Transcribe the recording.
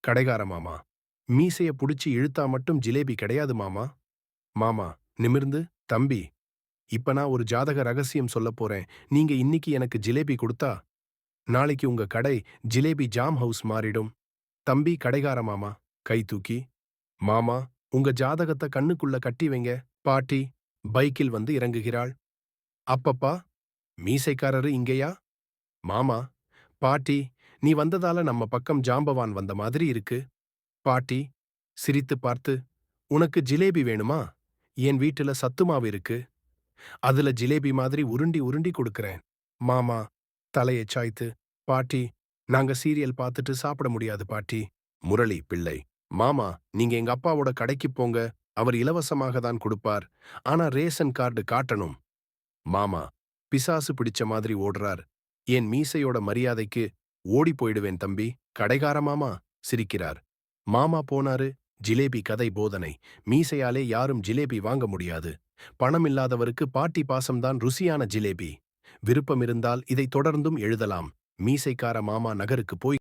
கடைக்கார மாமா, மீசைய புடிச்சு இழுத்தா மட்டும் ஜிலேபி கிடையாது மாமா. மாமா நிமிர்ந்து, தம்பி, இப்ப நான் ஒரு ஜாதக ரகசியம் சொல்லப் போறேன். நீங்க இன்னிக்கு எனக்கு ஜிலேபி குடுத்தா, நாளைக்கு உங்க கடை ஜிலேபி ஜாம் ஹவுஸ் மாறிடும். தம்பி கடைக்கார மாமா, கை தூக்கி, மாமா, உங்க ஜாதகத்த கண்ணுக்குள்ள கட்டி வைங்க. பாட்டி பைக்கில் வந்து இறங்குகிறாள். அப்பப்பா, மீசைக்காரரு இங்கேயா? மாமா, பாட்டி, நீ வந்ததால நம்ம பக்கம் ஜாம்பவான் வந்த மாதிரி இருக்கு. பாட்டி சிரித்து பார்த்து, உனக்கு ஜிலேபி வேணுமா? என் வீட்டுல சத்து மாவு இருக்கு. அதுல ஜிலேபி மாதிரி உருண்டி உருண்டி கொடுக்கறேன். மாமா தலையைச் சாய்த்து, பாட்டி, நாங்க சீரியல் பார்த்துட்டு சாப்பிட முடியாது பாட்டி. முரளி பிள்ளை, மாமா, நீங்க எங்க அப்பாவோட கடைக்கு போங்க. அவர் இலவசமாக தான் கொடுப்பார். ஆனா ரேஷன் கார்டு காட்டணும். மாமா பிசாசு பிடிச்ச மாதிரி ஓடுறார். என் மீசையோட மரியாதைக்கு ஓடி போயிடுவேன் தம்பி. கடைக்கார மாமா சிரிக்கிறார். மாமா போனாரு. ஜிலேபி கதை போதனை. மீசையாலே யாரும் ஜிலேபி வாங்க முடியாது. பணம் இல்லாதவருக்கு பாட்டி பாசம்தான் ருசியான ஜிலேபி. விருப்பம் இருந்தால் இதை தொடர்ந்தும் எழுதலாம். மீசைக்கார மாமா நகருக்கு போய்